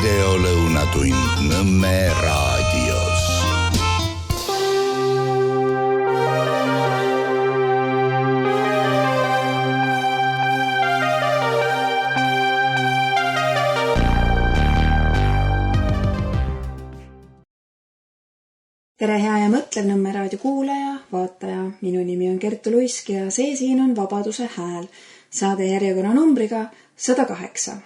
videolõunatund Nõmme raadios. Tere hea ja mõtlev Nõmme raadio kuulaja, vaataja. Minu nimi on Kertu Luisk ja see siin on Vabaduse hääl. Saade järjekorra numbriga 108.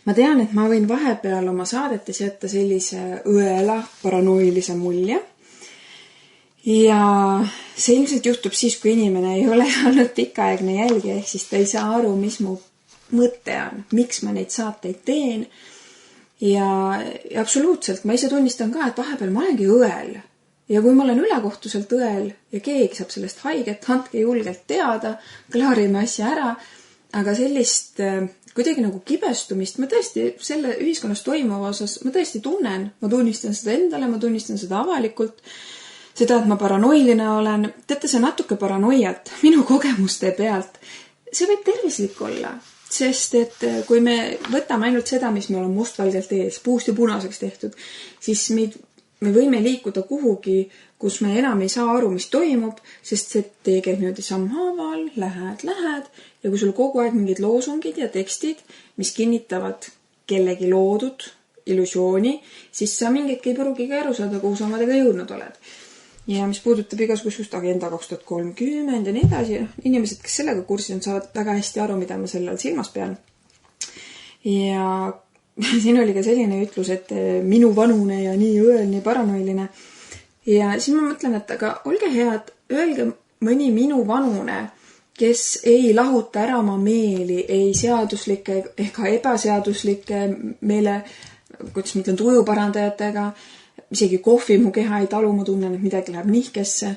Ma tean, et ma võin vahepeal oma saadetes jätta sellise õela paranoilise mulje. Ja see ilmselt juhtub siis, kui inimene ei ole olnud pikaaegne jälgija, ehk siis ta ei saa aru, mis mu mõte on, miks ma neid saateid teen. Ja absoluutselt, ma ise tunnistan ka, et vahepeal ma olengi õel. Ja kui ma olen ülekohtuselt õel ja keegi saab sellest haiget, andke julgelt teada, klaarime asja ära, aga sellist kuidagi nagu kibestumist, ma tõesti selle ühiskonnas toimuva osas, ma tõesti tunnen, ma tunnistan seda endale, ma tunnistan seda avalikult, seda, et ma paranoiline olen, teate see natuke paranoiat minu kogemuste pealt, see võib tervislik olla. Sest et kui me võtame ainult seda, mis me oleme mustvalgelt ees, puust ja punaseks tehtud, siis me võime liikuda kuhugi, kus me enam ei saa aru, mis toimub, sest see tee käib niimoodi sammhaaval, lähed, ja kui sul kogu aeg mingid loosungid ja tekstid, mis kinnitavad kellegi loodud illusiooni, siis sa mingitki ei pruugi ka aru saada, kuhu sa omadega jõudnud oled. Ja mis puudutab igasugust agenda 2030 ja nii edasi, inimesed, kes sellega kursid on, saavad väga hästi aru, mida ma sellel silmas pean. Ja siin oli ka selline ütlus, et minu vanune ja nii õel, nii paranoiline. Ja siis ma mõtlen, et aga olge head, öelge mõni minu vanune, kes ei lahuta ära oma meeli, ei seaduslike ega ebaseaduslike meele, kuidas ma ütlen, tujuparandajatega, isegi kohvi mu keha ei talu, ma tunnen, et midagi läheb nihkesse.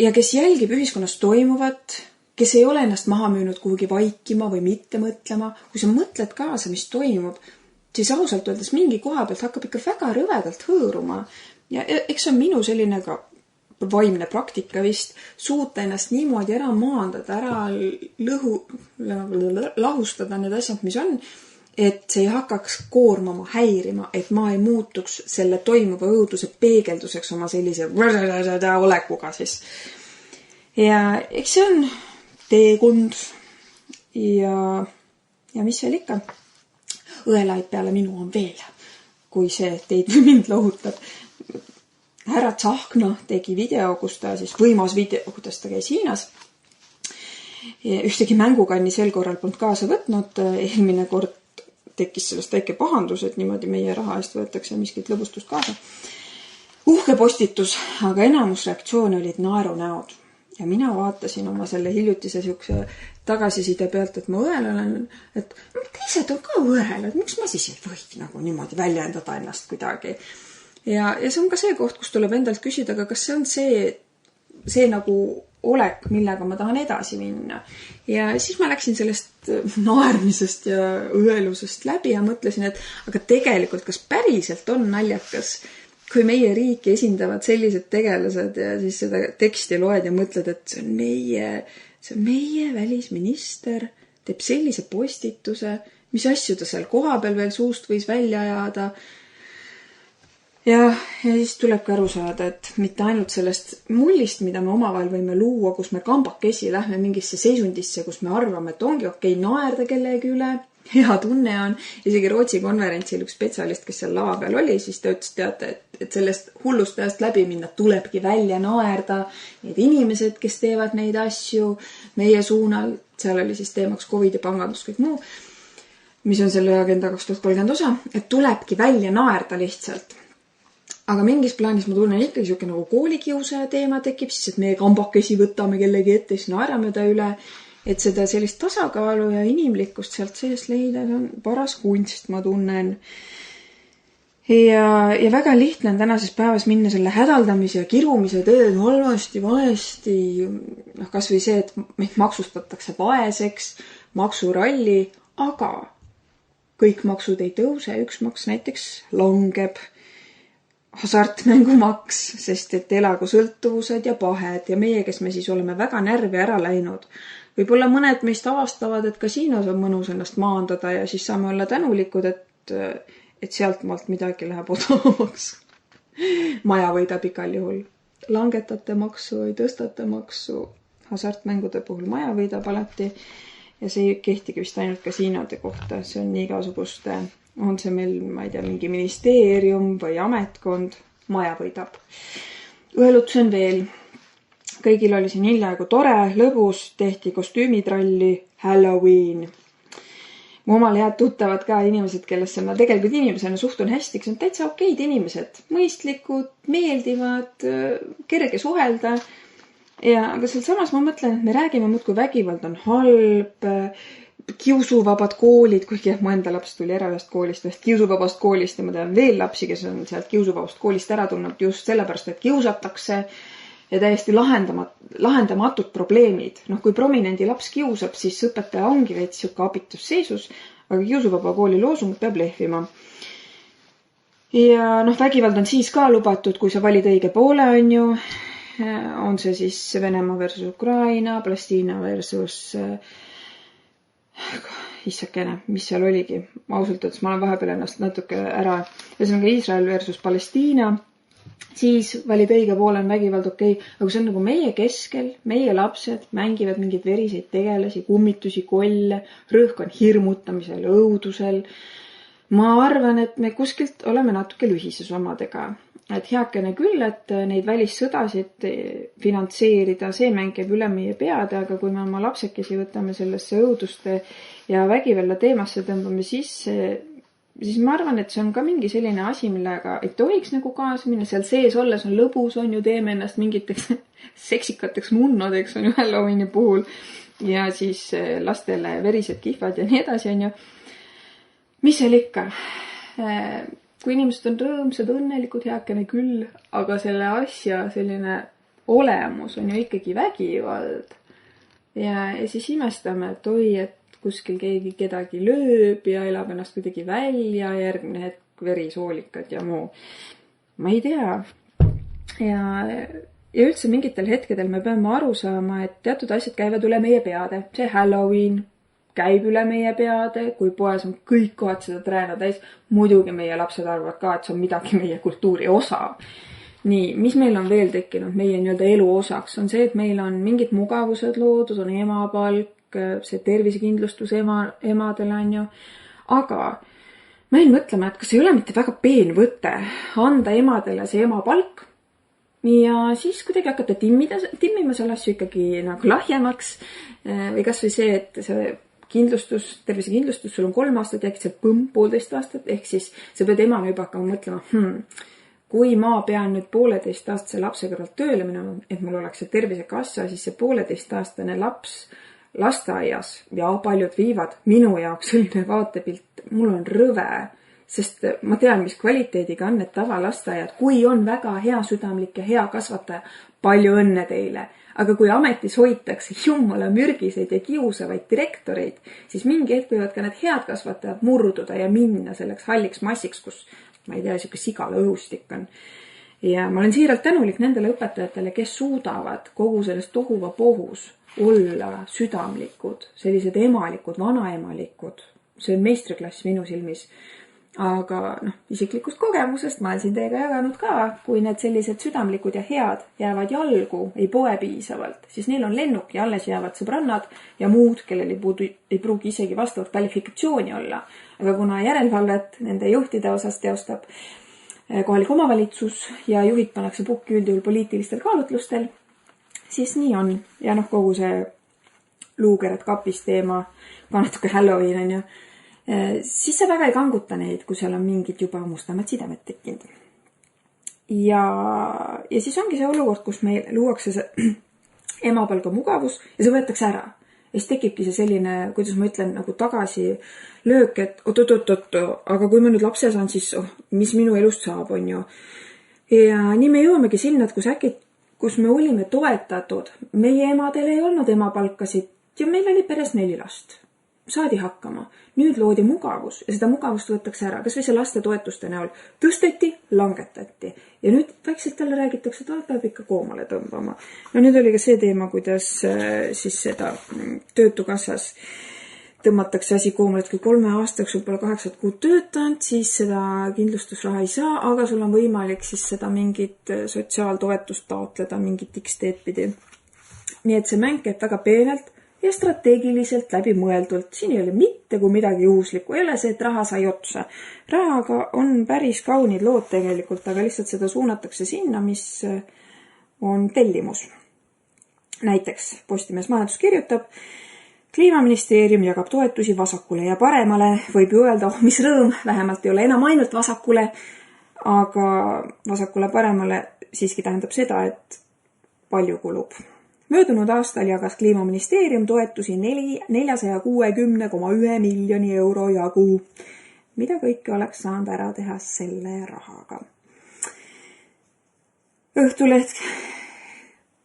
Ja kes jälgib ühiskonnas toimuvat, kes ei ole ennast maha müünud kuhugi vaikima või mitte mõtlema, kui sa mõtled kaasa, mis toimub, siis ausalt öeldes mingi koha pealt hakkab ikka väga rõvedalt hõõruma. Ja eks on minu selline ka vaimne praktika vist suuta ennast niimoodi ära maandada, ära lahustada need asjad, mis on, et see ei hakkaks koormama, häirima, et ma ei muutuks selle toimuva õuduse peegelduseks oma sellise olekuga siis. Ja eks see on teekond ja mis veel ikka. Õelaid peale minu on veel, kui see teid või mind lohutab. Härra Tsahkna tegi video, kus ta siis võimas video, kuidas ta käis Hiinas. Ühtegi mängukanni sel korral polnud kaasa võtnud, eelmine kord tekkis sellest väike pahandus, et niimoodi meie raha eest võetakse miskit lõbustust kaasa. Uhke postitus, aga enamus reaktsioone olid naerunäod. Ja mina vaatasin oma selle hiljutise siukse tagasiside pealt, et ma õel olen, et teised on ka õel, et miks ma siis ei või nagu niimoodi väljendada ennast kuidagi. Ja see on ka see koht, kus tuleb endalt küsida, aga kas see on see nagu olek, millega ma tahan edasi minna. Ja siis ma läksin sellest naermisest ja õelusest läbi ja mõtlesin, et aga tegelikult kas päriselt on naljakas, kui meie riiki esindavad sellised tegelased ja siis seda teksti loed ja mõtled, et see on meie välisminister, teeb sellise postituse, mis asju ta seal kohapeal veel suust võis välja ajada. Ja siis tulebki aru saada, et mitte ainult sellest mullist, mida me omavahel võime luua, kus me kambakesi lähme mingisse seisundisse, kus me arvame, et ongi okei naerda kellegi üle, hea tunne on. Isegi Rootsi konverentsil üks spetsialist, kes seal lava peal oli, siis ta ütles, teate, et sellest hullust ajast läbi minna tulebki välja naerda. Need inimesed, kes teevad neid asju meie suunal, seal oli siis teemaks COVID ja pangandus, kõik muu, mis on selle agenda 2030 osa, et tulebki välja naerda lihtsalt. Aga mingis plaanis ma tunnen ikkagi siuke nagu koolikiusaja teema tekib, siis et meie kambakesi võtame kellegi ette, siis naerame ta üle, et seda sellist tasakaalu ja inimlikkust sealt seest leida, see on paras kunst, ma tunnen. Ja väga lihtne on tänases päevas minna selle hädaldamise ja kirumise teed valesti, kas või see, et meid maksustatakse vaeseks, maksuralli, aga kõik maksud ei tõuse, üks maks näiteks langeb. Hasartmängumaks, sest et elagu sõltuvused ja pahed ja meie, kes me siis oleme väga närvi ära läinud. Võib-olla mõned meist avastavad, et kasiinos on mõnus ennast maandada ja siis saame olla tänulikud, et et sealt maalt midagi läheb odavamaks. Maja võidab igal juhul. Langetate maksu, ei tõstate maksu. Hasartmängude puhul maja võidab alati. Ja see ei kehtigi vist ainult kasiinode kohta. See on igasuguste, on see meil, ma ei tea, mingi ministeerium või ametkond. Maja võidab. Õelutus on veel. Kõigil oli siin hiljaaegu tore, lõbus, tehti kostüümitralli, Halloween. Mu omal head tuttavad ka inimesed, kellesse ma tegelikult inimesena suhtun hästi, kes on täitsa okeid inimesed. Mõistlikud, meeldivad, kerge suhelda. Aga seal samas ma mõtlen, et me räägime muudkui vägivald on halb, kiusuvabad koolid, kuigi mu enda laps tuli ära ühest koolist, ühest kiusuvabast koolist ja ma tean veel lapsi, kes on sealt kiusuvabast koolist ära tulnud just sellepärast, et kiusatakse ja täiesti lahendamatud probleemid. Kui prominendi laps kiusab, siis õpetaja ongi veits siuke abitusseisus, aga kiusuvaba kooli loosung peab lehvima. Ja vägivald on siis ka lubatud, kui sa valid õige poole, on ju. On see siis Venemaa versus Ukraina, Palestiina versus issakene, mis seal oligi. Ausalt, et ma olen vahepeal ennast natuke ära. Ühesõnaga Iisrael versus Palestiina. Siis valid õige poole on vägivald okei. Aga see on nagu meie keskel, meie lapsed mängivad mingeid veriseid tegelasi, kummitusi, kolle, rõhk on hirmutamisel, õudusel. Ma arvan, et me kuskilt oleme natuke lühises omadega. Et heakene küll, et neid välissõdasid finantseerida, see mängib üle meie peade, aga kui me oma lapsekesi võtame sellesse õuduste ja vägivalla teemasse tõmbame sisse, siis ma arvan, et see on ka mingi selline asi, millega ei tohiks nagu kaasa minna. Seal sees olles on lõbus, on ju, teeme ennast mingiteks seksikateks nunnadeks, on ju, Halloweeni puhul. Ja siis lastele verised kihvad ja nii edasi, on ju. Mis seal ikka? Kui inimesed on rõõmsad, õnnelikud, heakene küll, aga selle asja selline olemus on ju ikkagi vägivald. Ja siis imestame, et oi, et kuskil keegi kedagi lööb ja elab ennast kuidagi välja, järgmine hetk verisoolikad ja muu. Ma ei tea. Ja üldse mingitel hetkedel me peame aru saama, et teatud asjad käivad üle meie peade. See Halloween käib üle meie peade, kui poes on kõik kohad seda trääna täis. Muidugi meie lapsed arvavad ka, et see on midagi meie kultuuri osa. Nii, mis meil on veel tekkinud meie nii-öelda elu osaks, on see, et meil on mingid mugavused loodud, on emapalk, see tervisekindlustus emadele on ju. Aga ma jäin mõtlema, et kas ei ole mitte väga peen võte anda emadele see emapalk ja siis kuidagi hakata timmima selle asju ikkagi nagu lahjemaks või kas või see, et see kindlustus, tervisekindlustus, sul on 3 aastat ja äkki seal 1,5 aastat, ehk siis sa pead emana juba hakkama mõtlema, kui ma pean nüüd 1,5-aastase lapse kõrvalt tööle minema, et mul oleks see tervisekassa, siis see 1,5-aastane laps lasteaias ja paljud viivad minu jaoks selline vaatepilt, mul on rõve, sest ma tean, mis kvaliteediga on need tavalasteaiad, kui on väga hea südamlik ja hea kasvataja, palju õnne teile. Aga kui ametis hoitakse jumala mürgiseid ja kiusavaid direktoreid, siis mingi hetk võivad ka need head kasvatajad murduda ja minna selleks halliks massiks, kus, ma ei tea, siuke sigala õhustik on. Ja ma olen siiralt tänulik nendele õpetajatele, kes suudavad kogu sellest tohuva pohus olla südamlikud, sellised emalikud, vanaemalikud. See on meistriklass minu silmis. Aga isiklikust kogemusest ma olen siin teiega jaganud ka, kui need sellised südamlikud ja head jäävad jalgu, ei poe piisavalt, siis neil on lennuk ja alles jäävad sõbrannad ja muud, kellel ei pruugi isegi vastavat kvalifikatsiooni olla. Aga kuna järelevalvet nende juhtide osas teostab kohalik omavalitsus ja juhid pannakse pukki üldjuhul poliitilistel kaalutlustel, siis nii on. Ja kogu see luukered kapis teema, ka natuke Halloween on ju, siis sa väga ei kanguta neid, kui seal on mingid juba mustamad sidemed tekkinud. Ja siis ongi see olukord, kus meil luuakse see emapalga mugavus ja see võetakse ära. Ja siis tekibki see selline, kuidas ma ütlen, nagu tagasi löök, et oot, aga kui ma nüüd lapse saan, siis mis minu elust saab, on ju. Ja nii me jõuamegi sinna, et kus me olime toetatud, meie emadel ei olnud emapalkasid ja meil oli peres 4 last. Saadi hakkama. Nüüd loodi mugavus ja seda mugavust võetakse ära. Kas või see laste toetuste näol tõsteti, langetati. Ja nüüd vaikselt talle räägitakse, et peab ikka koomale tõmbama. Nüüd oli ka see teema, kuidas siis seda töötukassas tõmmatakse asi koomale, et kui 3 aastaks sul pole 8 kuud töötanud, siis seda kindlustusraha ei saa, aga sul on võimalik siis seda mingit sotsiaaltoetust taotleda mingit X-teed pidi. Nii et see mäng käib väga peenelt ja strateegiliselt läbimõeldult. Siin ei ole mitte kui midagi juhuslikku. Ei ole see, et raha sai otsa. Rahaga on päris kaunid lood tegelikult, aga lihtsalt seda suunatakse sinna, mis on tellimus. Näiteks Postimees Majandus kirjutab, Kliimaministeerium jagab toetusi vasakule ja paremale. Võib ju öelda, mis rõõm, vähemalt ei ole enam ainult vasakule, aga vasakule paremale siiski tähendab seda, et palju kulub. Möödunud aastal jagas Kliimaministeerium toetusi 460,1 miljoni euro jagu, mida kõike oleks saanud ära teha selle rahaga. Õhtuleht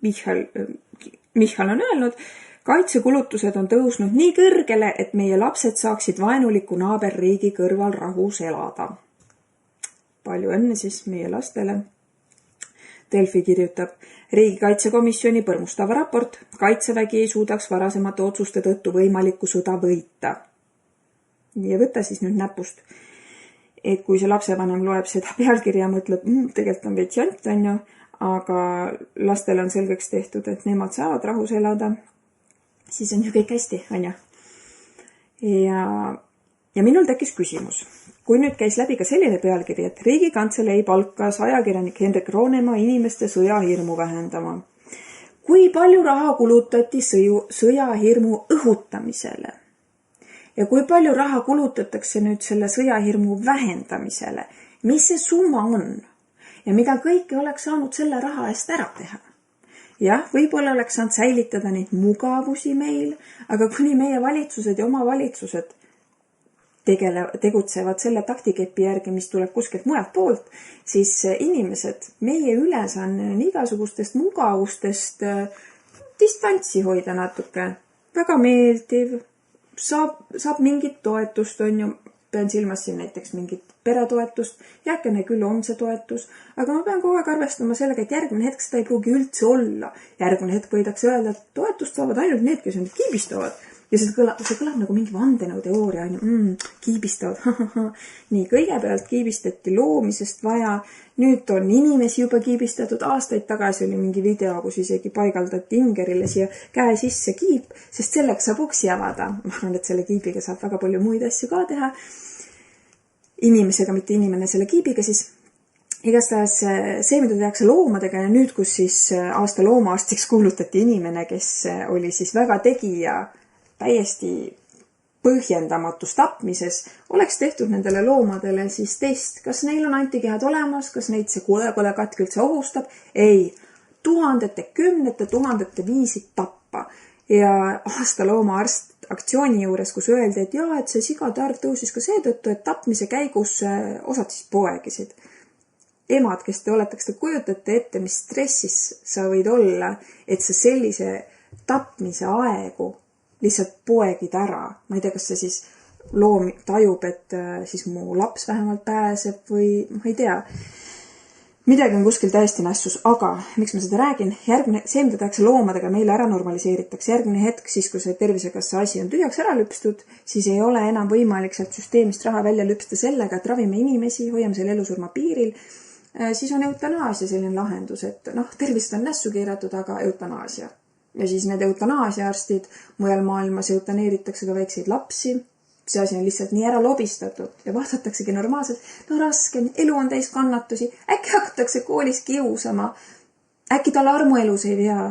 Michal on öelnud, kaitsekulutused on tõusnud nii kõrgele, et meie lapsed saaksid vaenuliku naaberriigi kõrval rahus elada. Palju õnne siis meie lastele. Delfi kirjutab, Riigikaitsekomisjoni põrmustava raport, Kaitsevägi ei suudaks varasemate otsuste tõttu võimalikku sõda võita. Ja võta siis nüüd näpust, et kui see lapsevanem loeb seda pealkirja ja mõtleb, tegelikult on veits jant, on ju, aga lastel on selgeks tehtud, et nemad saavad rahus elada, siis on ju kõik hästi, on ju. Ja minul tekkis küsimus. Kui nüüd käis läbi ka selline pealkiri, et Riigikantselei palkas ajakirjanik Hendrik Roonemaa inimeste sõjahirmu vähendama. Kui palju raha kulutati sõjahirmu õhutamisele? Ja kui palju raha kulutatakse nüüd selle sõjahirmu vähendamisele? Mis see summa on? Ja mida kõike oleks saanud selle raha eest ära teha? Jah, võib-olla oleks saanud säilitada neid mugavusi meil, aga kuni meie valitsused ja omavalitsused tegutsevad selle taktikepi järgi, mis tuleb kuskilt mujalt poolt, siis inimesed, meie ülesanne on igasugustest mugavustest distantsi hoida natuke. Väga meeldiv, saab mingit toetust, on ju, pean silmas siin näiteks mingit peretoetust, järgmine küll on see toetus, aga ma pean kogu aeg arvestama sellega, et järgmine hetk seda ei pruugi üldse olla. Järgmine hetk võidakse öelda, et toetust saavad ainult need, kes on kiibistavad. Ja see kõlab nagu mingi vandenõuteooria, kiibistavad. Nii, kõigepealt kiibistati loomisest vaja, nüüd on inimesi juba kiibistatud, aastaid tagasi oli mingi video, kus isegi paigaldati Ingerile siia käe sisse kiip, sest selleks saab uksi avada. Ma arvan, et selle kiibiga saab väga palju muid asju ka teha. Inimesega, mitte inimene selle kiibiga siis. Igastahes see, mida tehakse loomadega ja nüüd, kus siis aasta loomaarstiks kuulutati inimene, kes oli siis väga tegija täiesti põhjendamatus tapmises, oleks tehtud nendele loomadele siis test, kas neil on antikehad olemas, kas neid see katk üldse ohustab. Ei, kümnete tuhandete viisi tappa. Ja aasta loomaarst aktsiooni juures, kus öeldi, et jaa, et see sigade arv tõusis ka seetõttu, et tapmise käigus osad siis poegisid. Emad, kes te kujutate ette, mis stressis sa võid olla, et sa sellise tapmise aegu lihtsalt poegid ära. Ma ei tea, kas see siis loom tajub, et siis mu laps vähemalt pääseb või ma ei tea. Midagi on kuskil täiesti nässus, aga miks ma seda räägin? See, mida tehakse loomadega, meile ära normaliseeritakse. Järgmine hetk, siis kui see tervisekassa asi on tühjaks ära lüpstud, siis ei ole enam võimalik sealt süsteemist raha välja lüpsta sellega, et ravime inimesi, hoiame selle elusurma piiril. Siis on eutanaasia selline lahendus, et tervist on nässu keeratud, aga eutanaasia. Ja siis need eutanaasiaarstid mujal maailmas eutaneeritakse ka väikseid lapsi. See asi on lihtsalt nii ära lobistatud ja vaadataksegi normaalselt. Raske, elu on täis kannatusi. Äkki hakatakse koolis kiusama. Äkki tal armuelus ei vea.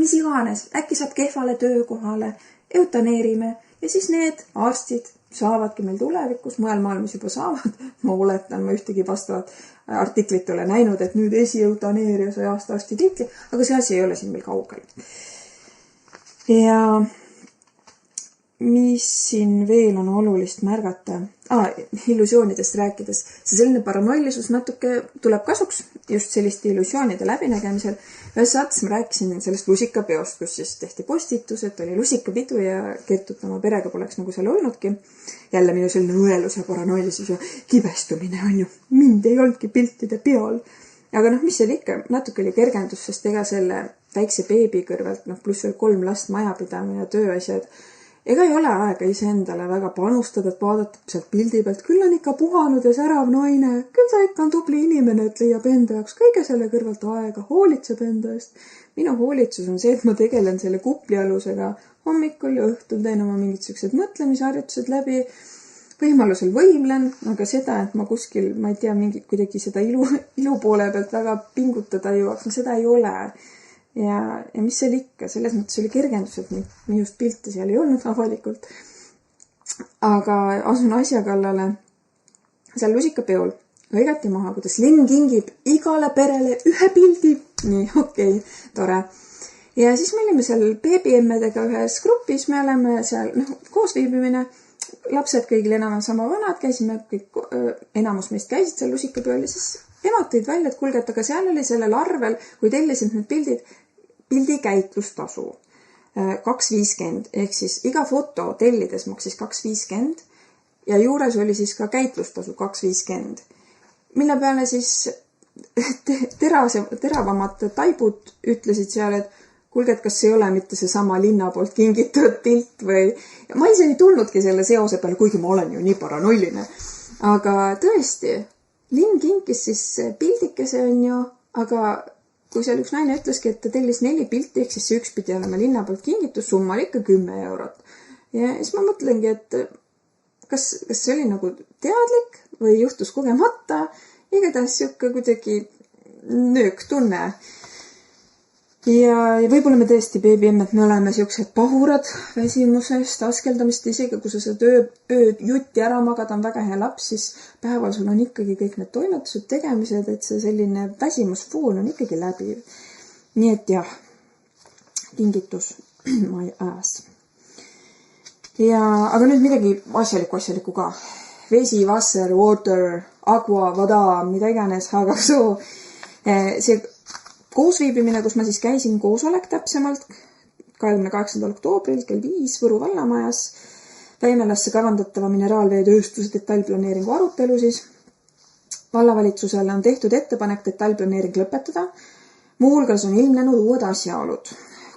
Mis iganes. Äkki saab kehvale töökohale. Eutaneerime. Ja siis need arstid saavadki meil tulevikus. Mujal maailmas juba saavad. Ma oletan, ma ühtegi vastavat artiklit ole näinud, et nüüd eutaneeria sai aasta arsti tiitli. Aga see asi ei ole siin meil kaugel. Ja mis siin veel on olulist märgata? Illusioonidest rääkides. See selline paranoilisus natuke tuleb kasuks just selliste illusioonide läbinägemisel. Ühes saates ma rääkisin sellest lusikapeost, kus siis tehti postitus, et oli lusikapidu ja Kertut oma perega poleks nagu seal olnudki. Jälle minu selline õelus ja paranoilisus ja kibestumine on ju. Mind ei olnudki piltide peal. Aga mis seal ikka? Natuke oli kergendus, sest ega selle väikse beebi kõrvalt, pluss veel 3 last majapidama ja tööasjad. ega ei ole aega iseendale väga panustada, et vaadata sealt pildi pealt, küll on ikka puhanud ja särav naine, küll ta ikka on tubli inimene, et leiab enda jaoks kõige selle kõrvalt aega, hoolitseb enda eest. Minu hoolitsus on see, et ma tegelen selle kuplialusega hommikul ja õhtul teen oma mingid sellised mõtlemisharjutused läbi, võimalusel võimlen, aga seda, et ma kuskil, ma ei tea, mingit kuidagi seda ilu poole pealt väga pingutada jõuaks, no seda ei ole. Ja mis seal ikka, selles mõttes oli kergendus, et minust pilte seal ei olnud avalikult. Aga asun asja kallale seal lusikapeol lõigati maha, kuidas linn kingib igale perele ühe pildi. Nii, okei, tore. Ja siis me olime seal beebiemmedega ühes grupis, me oleme seal koos viibimine, lapsed kõigil enam sama vanad, käisime kõik, enamus meist käisid seal lusikapeol ja siis emad tõid välja, et kulged, aga seal oli sellel arvel, kui tellisid need pildi käitlustasu 2,50 ehk siis iga foto tellides maksis 2,50 ja juures oli siis ka käitlustasu 2,50, mille peale siis teravamad taibud ütlesid seal, et kulge, et kas ei ole mitte see sama linna poolt kingitud pilt või... Ja ma ise ei tulnudki selle seose peale, kuigi ma olen ju nii paranoiline. Aga tõesti, linn kinkis siis pildikese on ju, aga kui seal üks naine ütleski, et ta tellis 4 pilti, ehk siis see üks pidi olema linna poolt kingitus, summa oli ikka 10 eurot. Ja siis ma mõtlengi, et kas see oli nagu teadlik või juhtus kogemata, igatahes siuke kuidagi nöök tunne. Ja võib-olla me tõesti beebiemmed, me oleme siuksed pahurad väsimusest, askeldamist, isegi kui sa seda ööd jutti ära magad, on väga hea laps, siis päeval sul on ikkagi kõik need toimetused, tegemised, et see selline väsimusfoon on ikkagi läbiv. Nii et jah, kingitus my ass. Aga nüüd midagi asjalikku ka. Vesi, wasser, water, agua, vada, mida iganes, aga see koosviibimine, kus ma siis käisin koosolek täpsemalt 28. oktoobril kell 5 Võru vallamajas, Väimelasse kavandatava mineraalvee tööstuse detailplaneeringu arutelu siis. Vallavalitsusele on tehtud ettepanek detailplaneering lõpetada. Muuhulgas on ilmnenud uued asjaolud.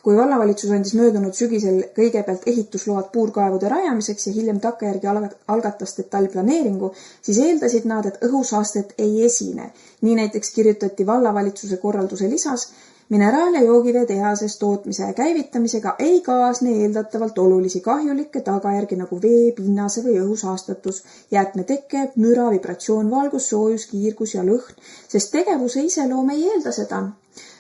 Kui vallavalitsus andis möödunud sügisel kõigepealt ehitusload puurkaevude rajamiseks ja hiljem takkajärgi algatas detailplaneeringu, siis eeldasid nad, et õhusaastet ei esine. Nii näiteks kirjutati vallavalitsuse korralduse lisas, mineraal- ja joogivee tehases tootmise ja käivitamisega ei kaasne eeldatavalt olulisi kahjulikke tagajärgi nagu vee, pinnase või õhusaastatus, jäätmeteke, müra, vibratsioon, valgus, soojus, kiirgus ja lõhn, sest tegevuse iseloom ei eelda seda.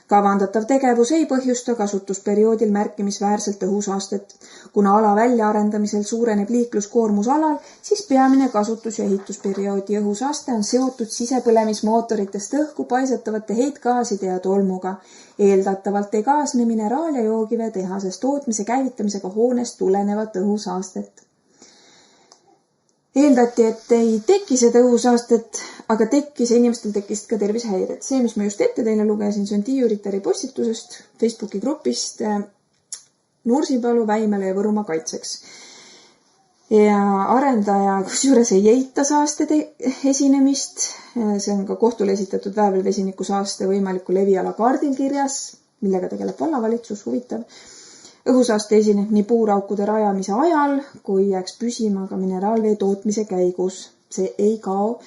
Kavandatav tegevus ei põhjusta kasutusperioodil märkimisväärselt õhusaastet. Kuna ala väljaarendamisel suureneb liikluskoormus alal, siis peamine kasutus- ja ehitusperioodi õhusaaste on seotud sisepõlemismootoritest õhku paisatavate heitgaaside ja tolmuga. Eeldatavalt ei kaasne mineraal- ja joogivee tehases tootmise käivitamisega hoonest tulenevat õhusaastet. Eeldati, et ei teki seda õhusaastet, aga inimestel tekkisid ka tervisehäired. See, mis ma just ette teile lugesin, see on Tiiu Ritari postitusest Facebooki grupist Nursipalu, Väimele ja Võrumaa kaitseks. Ja arendaja kusjuures ei eita saaste esinemist. See on ka kohtule esitatud väävelvesiniku saaste võimaliku leviala kaardil kirjas, millega tegeleb vallavalitsus, huvitav. Õhusaaste esineb nii puuraukude rajamise ajal, kui jääks püsima ka mineraalvee tootmise käigus. See ei kao,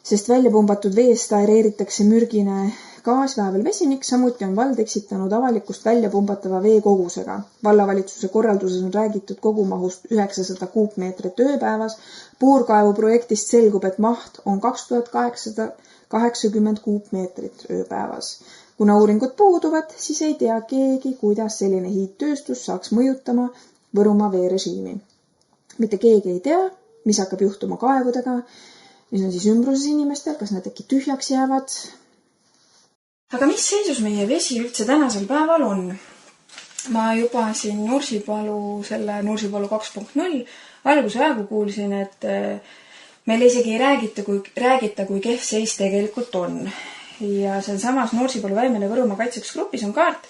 sest välja pumbatud veest aereeritakse mürgine gaas, väävelvesinik, samuti on vald eksitanud avalikkust välja pumbatava vee kogusega. Vallavalitsuse korralduses on räägitud kogumahust 900 kuupmeetrit ööpäevas. Puurkaevu projektist selgub, et maht on 2880 kuupmeetrit ööpäevas. Kuna uuringud puuduvad, siis ei tea keegi, kuidas selline hiidtööstus saaks mõjutama Võrumaa veerežiimi. Mitte keegi ei tea, mis hakkab juhtuma kaevudega, mis on siis ümbruses inimestel, kas nad äkki tühjaks jäävad. Aga mis seisus meie vesi üldse tänasel päeval on? Ma juba siin Nursipalu 2.0 alguse aegu kuulsin, et meil isegi ei räägita, kui kehv seis tegelikult on. Ja seal samas Nursipalu, Väimele ja Võrumaa kaitseks grupis on kaart,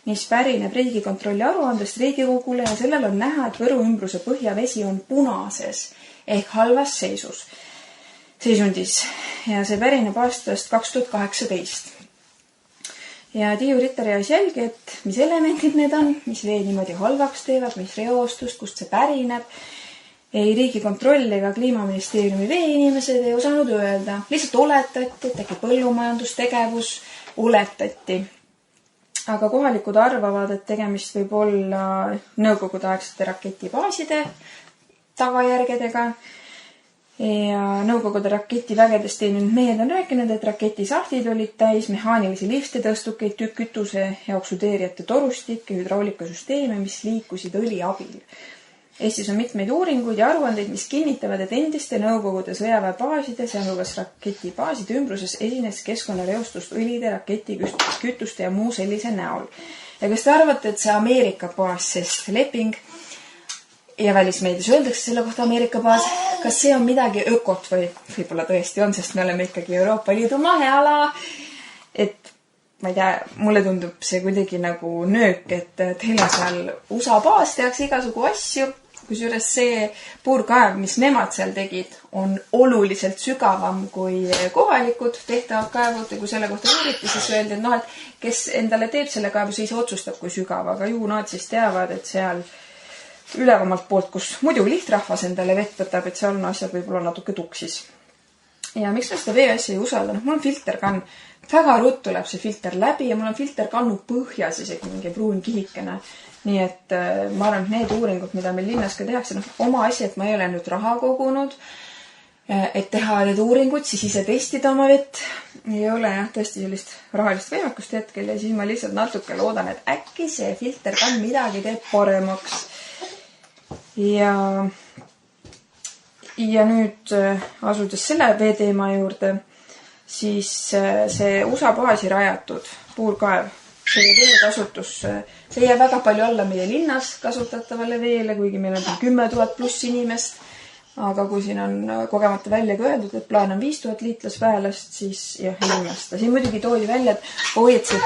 mis pärineb Riigikontrolli aruandest Riigikogule ja sellel on näha, et Võru ümbruse põhjavesi on punases ehk halvas seisundis ja see pärineb aastast 2018. ja Tiiu Ritter jäi selge, et mis elemendid need on, mis vee niimoodi halvaks teevad, mis reostust, kust see pärineb. Ei Riigikontroll ega Kliimaministeeriumi veeinimesed ei osanud öelda. Lihtsalt oletati, et äkki põllumajandustegevus oletati. Aga kohalikud arvavad, et tegemist võib olla nõukogudeaegsete raketibaaside tagajärgedega. Ja nõukogude raketivägedes teeninud mehed on rääkinud, et raketisahtid olid täis mehaanilisi lifte, tõstukeid, kütuse ja oksudeerijate torustikke, hüdraulikasüsteeme, mis liikusid õli abil. Eestis on mitmeid uuringuid ja aruandeid, mis kinnitavad, et endiste nõukogude sõjaväebaaside, sealhulgas raketibaaside ümbruses esines keskkonnareostust õlide, raketikütuste ja muu sellise näol. Ja kas te arvate, et see Ameerika baas, sest leping ja välismeedias öeldakse selle kohta Ameerika baas, kas see on midagi ökot või võib-olla tõesti on, sest me oleme ikkagi Euroopa Liidu maheala. Et ma ei tea, mulle tundub see kuidagi nagu nöök, et teil on seal USA baas, tehakse igasugu asju, kusjuures see puurkaev, mis nemad seal tegid, on oluliselt sügavam kui kohalikud tehtavad kaevud ja kui selle kohta uuriti, siis öeldi, et et kes endale teeb selle kaevu, siis otsustab kui sügav, aga ju nad siis teavad, et seal ülevamalt poolt, kus muidu lihtrahvas endale vett võtab, et seal on asjad võib-olla natuke tuksis. Ja miks ma seda veeasja ei usalda? Mul on filterkann. Väga ruttu läheb see filter läbi ja mul on filterkannu põhjas isegi mingi pruun kihikene. Nii et ma arvan, et need uuringud, mida meil linnas ka tehakse, oma asi, et ma ei ole nüüd raha kogunud, et teha need uuringud, siis ise testida oma vett. Ei ole jah, tõesti sellist rahalist võimekust hetkel ja siis ma lihtsalt natuke loodan, et äkki see filterkann midagi teeb paremaks. Ja nüüd asudes selle veeteema juurde, siis see USA baasi rajatud puurkaev, see veekasutus, see jääb väga palju alla meie linnas kasutatavale veele, kuigi meil on 10 000 pluss inimest. Aga kui siin on kogemata välja öeldud, et plaan on 5000 liitlasväelast, siis jah, inimest. Siin muidugi toodi välja, et see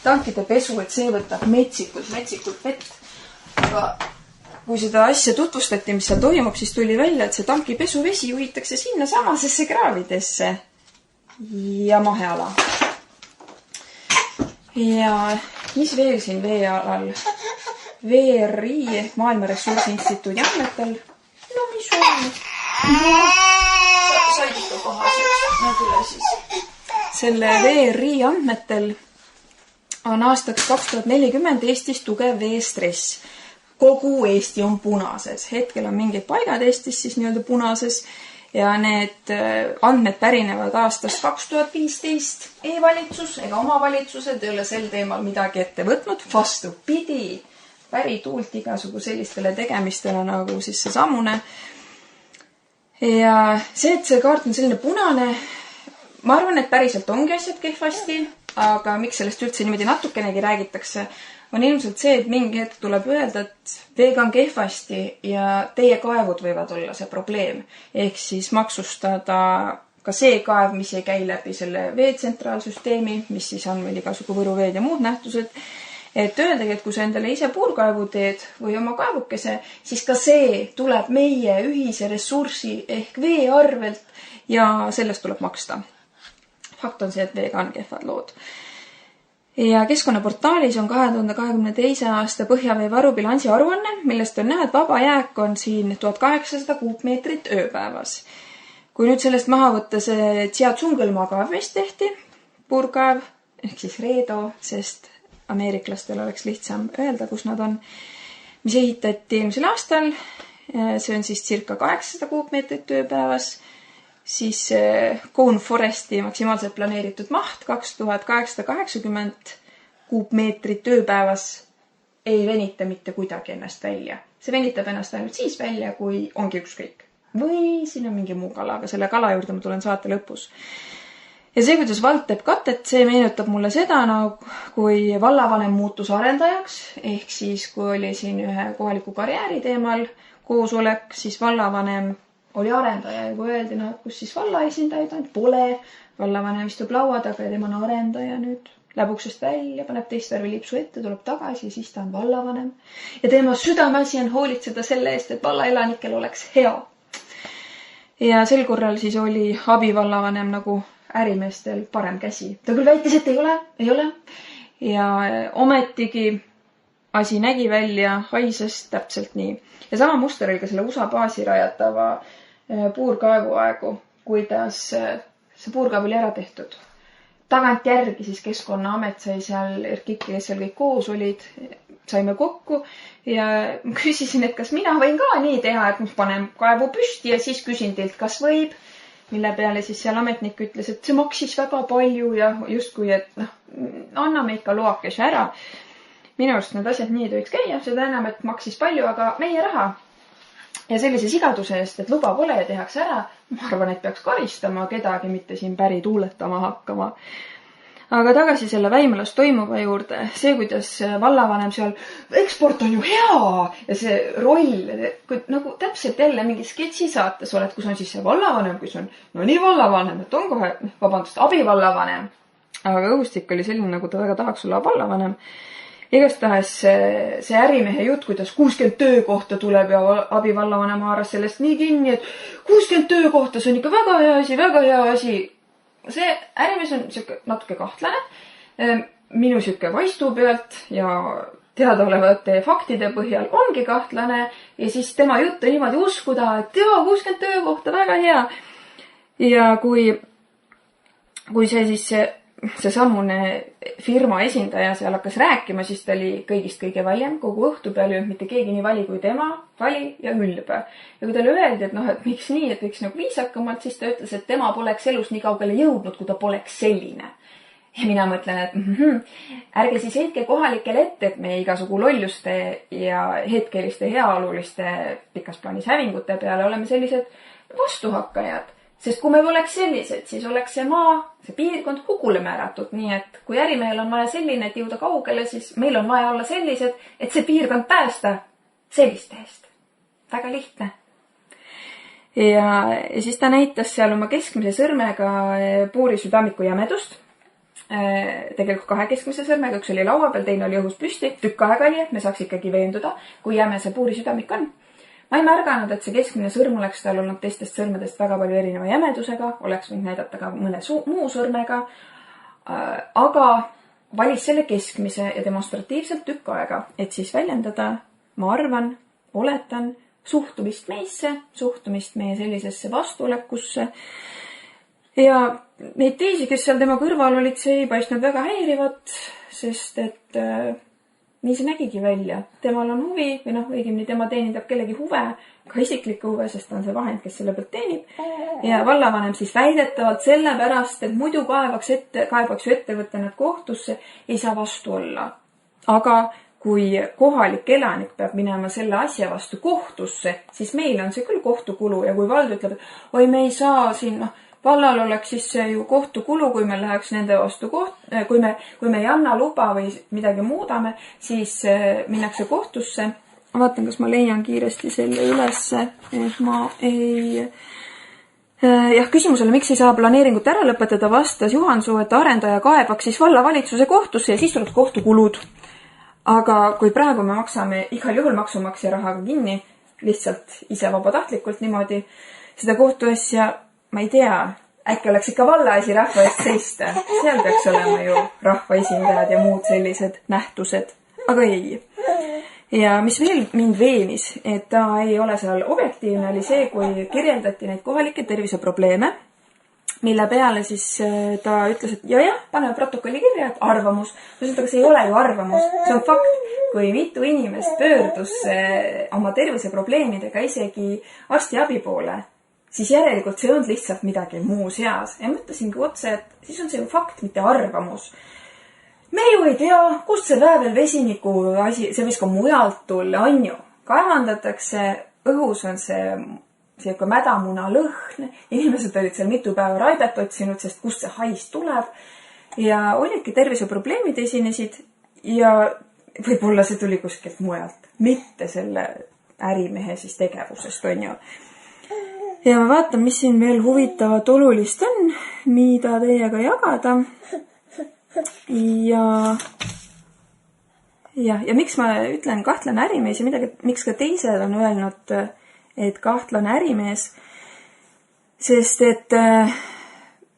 tankide pesu, et see võtab metsikult vett. Aga kui seda asja tutvustati, mis seal toimub, siis tuli välja, et see tanki pesuvesi juhitakse sinna samasesse kraavidesse ja maheala. Ja mis veel siin veealal? VRI, Maailma Ressursi Instituudi andmetel. No mis on? Said ikka kohaseks. No tule siis. Selle VRI andmetel on aastaks 2040 Eestis tugev veestress. Kogu Eesti on punases. Hetkel on mingid paigad Eestis siis nii-öelda punases ja need andmed pärinevad aastast 2015. E-valitsus ega omavalitsused ei ole sel teemal midagi ette võtnud. Vastupidi, pärituult igasugu sellistele tegemistele nagu siis see samune. Ja see, et see kaart on selline punane, ma arvan, et päriselt ongi asjad kehvasti, aga miks sellest üldse niimoodi natukenegi räägitakse, on ilmselt see, et mingi hetk tuleb öelda, et veega on kehvasti ja teie kaevud võivad olla see probleem. Ehk siis maksustada ka see kaev, mis ei käi läbi selle veetsentraalsüsteemi, mis siis on meil igasugu võruveed ja muud nähtused. Et öeldagi, et kui sa endale ise puurkaevu teed või oma kaevukese, siis ka see tuleb meie ühise ressursi ehk vee arvelt ja sellest tuleb maksta. Fakt on see, et veega on kehvad lood. Ja keskkonnaportaalis on 2022. aasta põhjavee varubilansi aruanne, millest on näha, et vaba jääk on siin 1800 kuupmeetrit ööpäevas. Kui nüüd sellest maha võtta see Tsiatsungõlmaga, mis tehti, puurkaev, ehk siis Reedo, sest ameeriklastel oleks lihtsam öelda, kus nad on, mis ehitati eelmisel aastal, see on siis circa 800 kuupmeetrit ööpäevas, siis Cone Foresti maksimaalselt planeeritud maht 2880 kuupmeetrit ööpäevas ei venita mitte kuidagi ennast välja. See venitab ennast ainult siis välja, kui ongi ükskõik. Või siin on mingi muu kala, aga selle kala juurde ma tulen saate lõpus. Ja see, kuidas vald teeb katet, see meenutab mulle seda, kui vallavanem muutus arendajaks, ehk siis kui oli siin ühe kohaliku karjääri teemal koosolek, siis vallavanem oli arendaja ja kui öeldi, kus siis valla esindajaid on, pole, vallavanem istub laua taga ja tema on arendaja nüüd, läheb uksest välja, paneb teist värvi lipsu ette, tuleb tagasi ja siis ta on vallavanem. Ja tema südameasi on hoolitseda selle eest, et valla elanikel oleks hea. Ja sel korral siis oli abivallavanem nagu ärimeestel parem käsi. Ta küll väitis, et ei ole. Ja ometigi asi nägi välja, haises täpselt nii. Ja sama muster oli ka selle USA baasi rajatava puurkaevu aegu, kuidas see puurkaev oli ära tehtud. Tagant järgi siis Keskkonnaamet sai seal Erkiki, kes seal kõik koos olid, saime kokku ja küsisin, et kas mina võin ka nii teha, et panen kaevu püsti ja siis küsin teilt, kas võib, mille peale siis seal ametnik ütles, et see maksis väga palju ja justkui, et anname ikka loakese ära. Minu arust need asjad nii tohiks käia, seda enam, et maksis palju, aga meie raha. Ja sellise sigaduse eest, et luba pole ja tehakse ära, ma arvan, et peaks karistama kedagi, mitte siin päri tuuletama hakkama. Aga tagasi selle Väimelas toimuva juurde, see, kuidas vallavanem seal, eksport on ju hea ja see roll, nagu täpselt jälle mingi sketšisaates oled, kus on siis see vallavanem, kus on, no nii vallavanem, et on kohe, abivallavanem. Aga õhustik oli selline, nagu ta väga tahaks olla vallavanem. Igastahes see ärimehe jutt, kuidas 60 töökohta tuleb ja abivallavanem haaras sellest nii kinni, et 60 töökohta, see on ikka väga hea asi. See ärimees on natuke kahtlane, minu siuke vaistu pealt ja teadaolevate faktide põhjal ongi kahtlane ja siis tema juttu niimoodi uskuda, et 60 töökohta, väga hea. Ja kui see siis see samune firma esindaja seal hakkas rääkima, siis ta oli kõigist kõige valjem, kogu õhtu peal ei olnud mitte keegi nii vali kui tema, vali ja ülbe. Ja kui talle öeldi, et miks nii, et võiks nagu viisakamalt, siis ta ütles, et tema poleks elus nii kaugele jõudnud, kui ta poleks selline. Ja mina mõtlen, et ärge siis heitke kohalikele ette, et meie igasugu lolluste ja hetkeliste heaoluliste pikas plaanis hävingute peale oleme sellised vastuhakkajad. Sest kui me oleks sellised, siis oleks see maa, see piirkond hukule määratud. Nii et kui ärimehel on vaja selline, et jõuda kaugele, siis meil on vaja olla sellised, et see piirkond päästa selliste eest. Väga lihtne. Ja siis ta näitas seal oma keskmise sõrmega puurisüdamiku jämedust. Tegelikult 2 keskmise sõrmega, üks oli laua peal, teine oli õhus püsti. Tükk aega oli, et me saaks ikkagi veenduda, kui jäme see puurisüdamik on. Ma ei märganud, et see keskmine sõrm oleks tal olnud teistest sõrmedest väga palju erineva jämedusega, oleks võinud näidata ka mõne muu sõrmega, aga valis selle keskmise ja demonstratiivselt tükk aega, et siis väljendada, ma arvan, oletan, suhtumist meisse, suhtumist meie sellisesse vastulekusse. Ja neid teisi, kes seal tema kõrval olid, see ei paistnud väga häirivat, sest et nii see nägigi välja. Temal on huvi, või õigemini tema teenindab kellegi huve, ka isiklikke huve, sest ta on see vahend, kes selle pealt teenib. Ja vallavanem siis väidetavalt sellepärast, et muidu kaebaks ju ettevõtte nad kohtusse, ei saa vastu olla. Aga kui kohalik elanik peab minema selle asja vastu kohtusse, siis meil on see küll kohtukulu ja kui vald ütleb, et oi, me ei saa siin, vallal oleks siis ju kohtukulu, kui me läheks nende vastu kui me ei anna luba või midagi muudame, siis minnakse kohtusse. Vaatan, kas ma leian kiiresti selle ülesse, et ma ei... küsimusele, miks ei saa planeeringut ära lõpetada, vastas Juhansoo, et arendaja kaebaks siis vallavalitsuse kohtusse ja siis tuleks kohtukulud. Aga kui praegu me maksame igal juhul maksumaksja rahaga kinni, lihtsalt ise vabatahtlikult niimoodi, seda kohtuasja ma ei tea, äkki oleks ikka vallaasi rahva eest seista. Seal peaks olema ju rahvaesindajad ja muud sellised nähtused. Aga ei. Ja mis veel mind veenis, et ta ei ole seal objektiivne, oli see, kui kirjeldati neid kohalikke terviseprobleeme, mille peale siis ta ütles, et jah, paneme protokolli kirja, et arvamus. Aga see ei ole ju arvamus, see on fakt. Kui mitu inimest pöördus oma terviseprobleemidega isegi arstiabi poole, siis järelikult see on lihtsalt midagi muu seas. Ja mõtlesingi otse, et siis on see ju fakt, mitte arvamus. Me ju ei tea, kust see väävel vesiniku asi, see võis ka mujalt tulla, on ju. Kaevandatakse, õhus on see mädamuna lõhn, inimesed olid seal mitu päeva raidet otsinud, sest kust see hais tuleb. Ja olidki terviseprobleemid esinesid ja võib-olla see tuli kuskilt mujalt, mitte selle ärimehe siis tegevusest, on ju. Ja ma vaatan, mis siin veel huvitavat olulist on, mida teiega jagada. Ja miks ma ütlen kahtlane ärimees ja miks ka teised on öelnud, et kahtlane ärimees, sest et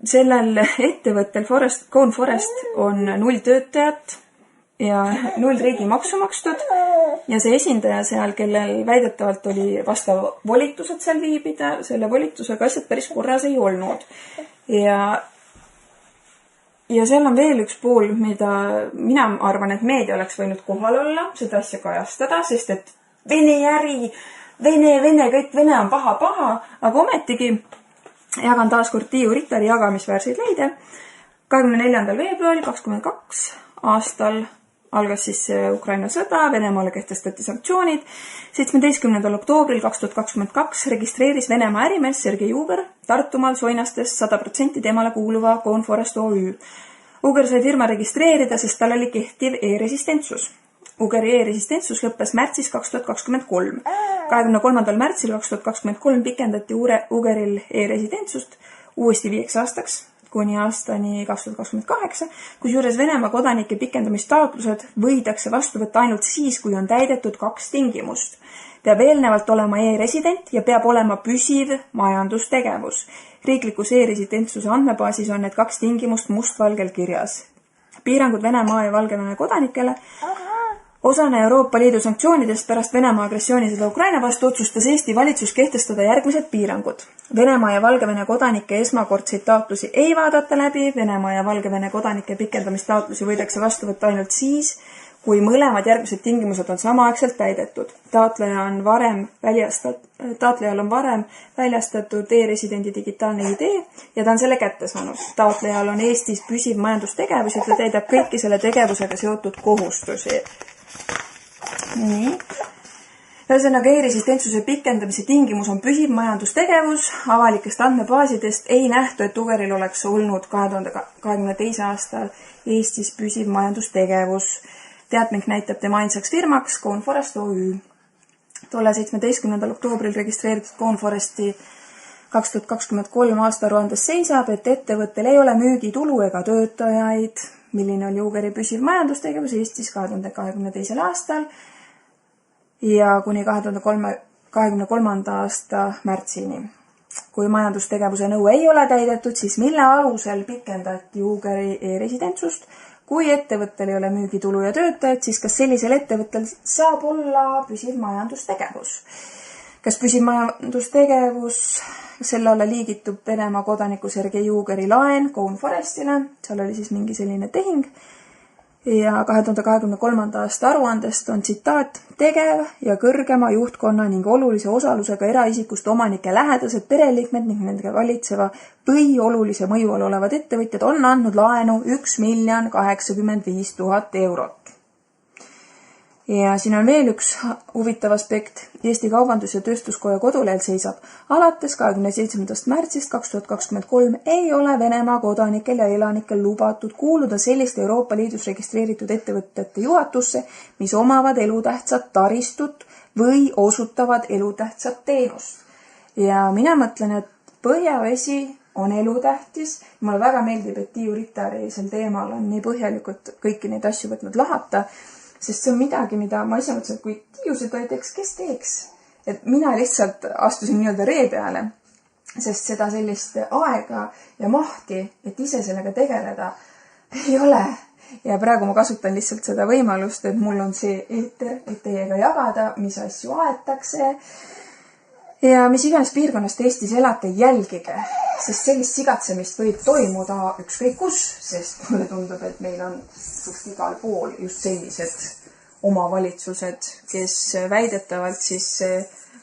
sellel ettevõttel Cone Forest on 0 töötajat ja 0 riigi maksu makstud ja see esindaja seal, kellel väidetavalt oli vastav volitused seal viibida, selle volitusega asjad päris korras ei olnud. Ja seal on veel üks pool, mida mina arvan, et meedia oleks võinud kohal olla, seda asja kajastada, sest et Vene äri, Vene, kõik Vene on paha, aga ometigi jagan taas kord Tiiu Rittari jagamisväärseid leide. 24. veebruaril 2022 aastal algas siis Ukraina sõda, Venemaale kehtestati sanktsioonid. 17. oktoobril 2022 registreeris Venemaa ärimees Sergei Uger Tartumaal Soinastes 100% temale kuuluva Cone Forest OÜ. Uger sai firma registreerida, sest tal oli kehtiv e-resistentsus. Ugeri e-resistentsus lõppes märtsis 2023. 23. märtsil 2023 pikendati Ugeril e-residentsust uuesti 5 aastaks kuni aastani 2028, kusjuures Venemaa kodanike pikendamistaotlused võidakse vastu võtta ainult siis, kui on täidetud 2 tingimust. Peab eelnevalt olema e-resident ja peab olema püsiv majandustegevus. Riiklikus e-residentsuse andmebaasis on need 2 tingimust mustvalgel kirjas. Piirangud Venemaa ja Valgevene kodanikele. Osana Euroopa Liidu sanktsioonidest pärast Venemaa agressioonisõda Ukraina vastu otsustas Eesti valitsus kehtestada järgmised piirangud. Venemaa ja Valgevene kodanike esmakordseid taotlusi ei vaadata läbi. Venemaa ja Valgevene kodanike pikendamistaotlusi võidakse vastu võtta ainult siis, kui mõlemad järgmised tingimused on samaaegselt täidetud. Taotlejal on varem väljastatud e-residendi digitaalne ID ja ta on selle kätte saanud. Taotlejal on Eestis püsiv majandustegevus ja ta täidab kõiki selle tegevusega seotud kohustusi. Nii. Ühesõnaga e-resistentsuse pikendamise tingimus on püsiv majandustegevus. Avalikest andmebaasidest ei nähtu, et Ugeril oleks olnud 2022. aastal Eestis püsiv majandustegevus. Teatmik näitab tema ainsaks firmaks Cone Forest OÜ. Tolle 17. oktoobril registreeritud Cone Foresti 2023 aastaaruandes seisab, et ettevõttel ei ole müügitulu ega töötajaid, milline oli Ugeri püsiv majandustegevus Eestis 2022. aastal ja kuni 2023. aasta märtsini. Kui majandustegevuse nõue ei ole täidetud, siis mille alusel pikendati Ugeri e-residentsust? Kui ettevõttel ei ole müügitulu ja töötajad, siis kas sellisel ettevõttel saab olla püsiv majandustegevus? Kas püsiv majandustegevus, selle alla liigitub Venemaa kodaniku Sergei Ugeri laen Cone Forestile, seal oli siis mingi selline tehing. Ja 2023. aasta aruandest on tsitaat: tegev ja kõrgema juhtkonna ning olulise osalusega eraisikust omanike lähedased pereliikmed ning nendega valitseva või olulise mõju all olevad ettevõtjad on andnud laenu 1 085 000 eurot. Ja siin on veel üks huvitav aspekt. Eesti Kaubandus- ja Tööstuskoja kodulehel seisab: alates 27. märtsist 2023 ei ole Venemaa kodanikel ja elanikel lubatud kuuluda selliste Euroopa Liidus registreeritud ettevõtete juhatusse, mis omavad elutähtsat taristut või osutavad elutähtsat teenust. Ja mina mõtlen, et põhjavesi on elutähtis. Mulle väga meeldib, et Tiiu Rittari sel teemal on nii põhjalikult kõiki neid asju võtnud lahata. Sest see on midagi, mida ma ise mõtlesin, et kui Tiiu seda ei teeks, kes teeks? Et mina lihtsalt astusin nii-öelda ree peale, sest seda sellist aega ja mahti, et ise sellega tegeleda, ei ole. Ja praegu ma kasutan lihtsalt seda võimalust, et mul on see eeter, et teiega jagada, mis asju aetakse ja mis iganes piirkonnast Eestis elate, jälgige, sest sellist sigatsemist võib toimuda ükskõik kus, sest mulle tundub, et meil on suht igal pool just sellised omavalitsused, kes väidetavalt siis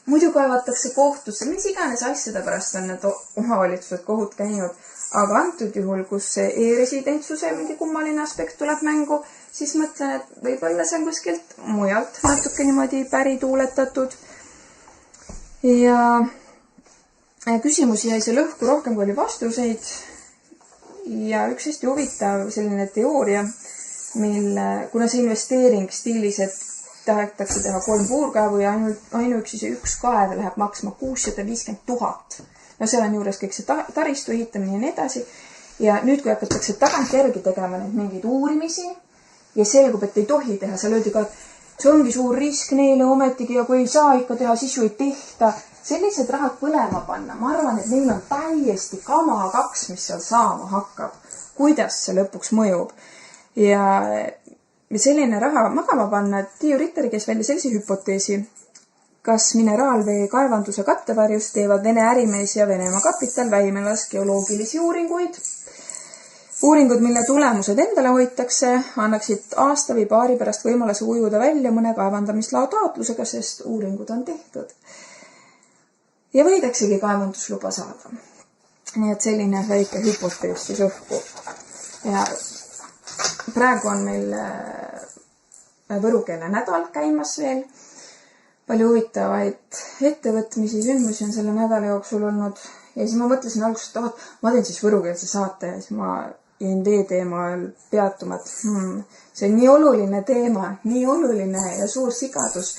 muidu kaevatakse kohtusse, mis iganes asjade pärast on need omavalitsused kohut käinud, aga antud juhul, kus see e-residentsuse mingi kummaline aspekt tuleb mängu, siis mõtlen, et võib-olla see on kuskilt mujalt natuke niimoodi pärituuletatud. Ja küsimusi jäi see lõhku rohkem, kui oli vastuseid. Ja üks hästi huvitav selline teooria, kuna see investeering stiilis, et tahetakse teha 3 puurkaevu ja ainuüksi see 1 kaev läheb maksma 650 000. No seal on juures kõik see taristu ehitamine ja nii edasi. Ja nüüd, kui hakatakse tagantjärgi tegema neid mingeid uurimisi ja selgub, et ei tohi teha, seal öeldi ka, et see ongi suur risk neile ometigi ja kui ei saa ikka teha, siis ju ei tehta. sellised rahad põlema panna, ma arvan, et neil on täiesti kama kaks, mis seal saama hakkab. Kuidas see lõpuks mõjub. Ja selline raha magama panna, et Tiiu Ritter käis välja sellise hüpoteesi, kas mineraalvee kaevanduse kattevarjus teevad Vene ärimees ja Venemaa kapital väimelas geoloogilisi uuringuid. Uuringud, mille tulemused endale hoitakse, annaksid aasta või paari pärast võimaluse ujuda välja mõne kaevandamislao taotlusega, sest uuringud on tehtud. Ja võidaksegi kaevandusluba saada. Nii et selline väike hüpotees siis õhku. Ja praegu on meil võrukeele nädal käimas veel. Palju huvitavaid ettevõtmisi, sündmusi on selle nädala jooksul olnud. Ja siis ma mõtlesin alguses, et ma teen siis võrukeelse saate ja siis ma jäin teema peatuma, et see on nii oluline teema, nii oluline ja suur sigadus.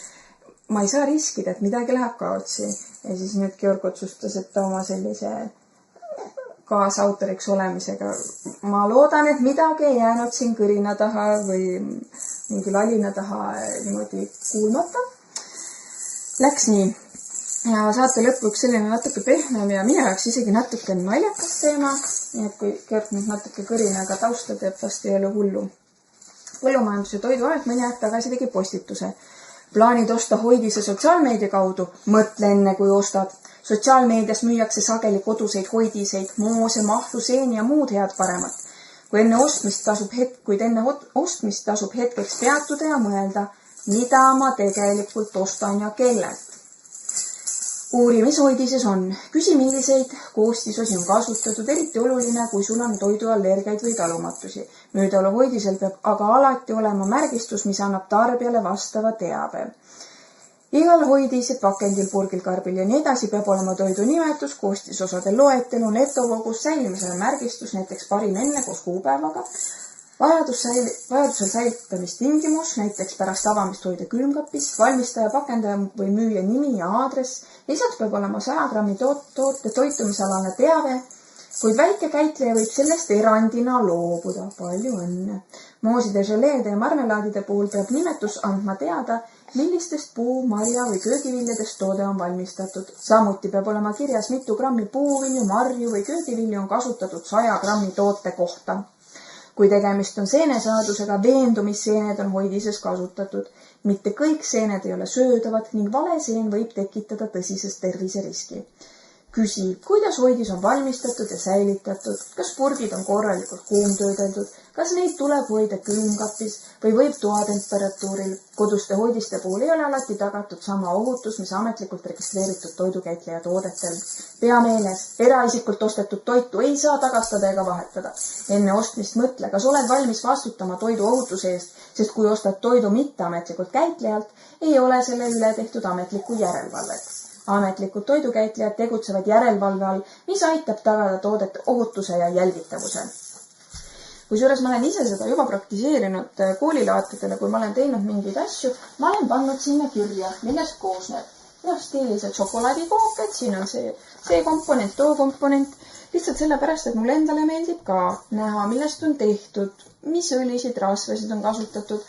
Ma ei saa riskida, et midagi läheb kaotsi. Ja siis nüüd Georg otsustas, et ta oma sellise kaasautoriks olemisega. Ma loodan, et midagi ei jäänud siin kõrina taha või mingi lalina taha niimoodi kuulmata. Läks nii. Ja saate lõpuks selline natuke pehmem ja minu jaoks isegi natuke naljakas teema. Nii et kui Georg nüüd natuke kõrinaga tausta teeb, vast ei ole hullu. Põllumajandus- ja toiduamet mõni aeg tagasi tegi postituse. Plaanid osta Hoidise sotsiaalmeedia kaudu, mõtle enne kui ostad. Sotsiaalmeedias müüakse sageli koduseid hoidiseid, moose, mahlu, seeni ja muud head paremat. Kuid enne ostmist tasub hetkeks peatuda ja mõelda, mida ma tegelikult ostan ja kellelt. Uuri, mis hoidises on. Küsi, milliseid koostisosi on kasutatud, eriti oluline, kui sul on toiduallergiaid või talumatusi. Müüdaolu hoidisel peab aga alati olema märgistus, mis annab tarbijale vastava teabe. Igal hoidise pakendil, purgil, karbil ja nii edasi peab olema toidu nimetus, koostisosade loetelu, netokogus, säilimisele märgistus, näiteks parim enne koos kuupäevaga. Vajadusel säilitamistingimus, näiteks pärast avamist hoida külmkapis, valmistaja, pakendaja või müüja nimi ja aadress. Lisaks peab olema 100 grammi toote toitumisalane teave, kuid väike käitleja võib sellest erandina loobuda. Palju õnne. Mooside, želeede ja marmelaadide puhul peab nimetus andma teada, millistest puu, marja või köögiviljadest toode on valmistatud. Samuti peab olema kirjas, mitu grammi puuvilju, marju või köögivilju on kasutatud 100 grammi toote kohta. Kui tegemist on seenesaadusega, veendumisseened on hoidises kasutatud. Mitte kõik seened ei ole söödavad ning vale seen võib tekitada tõsisest terviseriski. Küsi, kuidas hoidis on valmistatud ja säilitatud, kas purgid on korralikult kuumtöödeldud, kas neid tuleb hoida külmkapis või võib toatemperatuuril. Koduste hoidiste puhul ei ole alati tagatud sama ohutus, mis ametlikult registreeritud toidukäitleja toodetel. Pea meeles, eraisikult ostetud toitu ei saa tagastada ega vahetada. Enne ostmist mõtle, kas oled valmis vastutama toidu ohutuse eest, sest kui ostad toidu mitteametlikult käitlejalt, ei ole selle üle tehtud ametlikku järelevalvet. Ametlikud toidukäitlejad tegutsevad järelevalve all, mis aitab tagada toodete ohutuse ja jälgitavuse. Kusjuures ma olen ise seda juba praktiseerinud koolilaatidele, kui ma olen teinud mingeid asju, ma olen pannud sinna kirja, millest koosneb. Stiilised šokolaadikooked, siin on see komponent, too komponent. Lihtsalt sellepärast, et mulle endale meeldib ka näha, millest on tehtud, mis õlisid, rasvasid on kasutatud.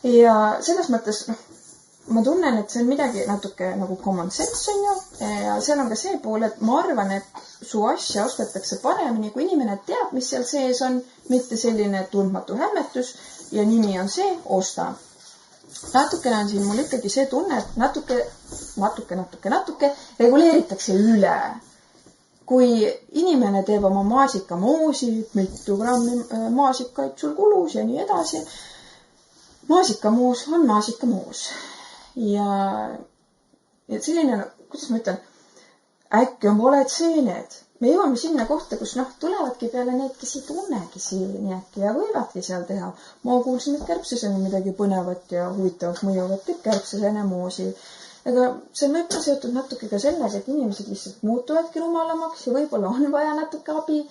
Ja selles mõttes ma tunnen, et see on midagi natuke nagu common sense on ju. Ja seal on ka see pool, et ma arvan, et su asja ostetakse paremini, kui inimene teab, mis seal sees on, mitte selline tundmatu hämmetus ja nimi on see, osta. Natukene on siin mul ikkagi see tunne, et natuke reguleeritakse üle. Kui inimene teeb oma maasikamoosi, mitu grammi maasikaid sul kulus ja nii edasi, maasikamoos on maasikamoos. Ja selline, kuidas ma ütlen, äkki on valed seened. Me jõuame sinna kohta, kus tulevadki peale need, kes ei tunnegi seeni äkki ja võivadki seal teha. Ma kuulsin, et kärbses on midagi põnevat ja huvitavalt mõjuvat, et kärbsesene moosi. Aga see on võib-olla seotud natuke ka sellega, et inimesed lihtsalt muutuvadki rumalamaks ja võib-olla on vaja natuke abi.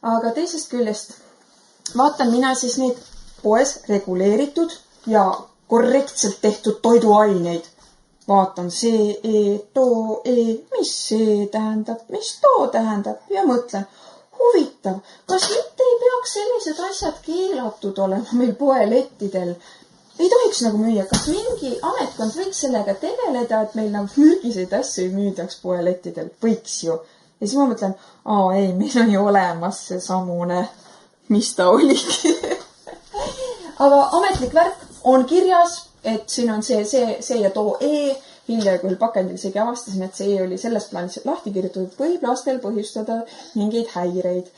Aga teisest küljest vaatan mina siis neid poes reguleeritud ja korrektselt tehtud toiduaineid. Vaatan see, too, mis see tähendab, mis too tähendab ja mõtlen, huvitav, kas mitte ei peaks sellised asjad keelatud olema meil poelettidel? ei tohiks nagu müüa, kas mingi ametkond võiks sellega tegeleda, et meil nagu mürgiseid asju ei müüdaks poelettidel, võiks ju. Ja siis ma mõtlen, ei, meil on ju olemas see samune, mis ta oligi. Aga ametlik värk on kirjas, et siin on see ja too hilja küll pakendil isegi avastasin, et see oli selles plaanis lahti kirjutatud, võib lastel põhjustada mingeid häireid.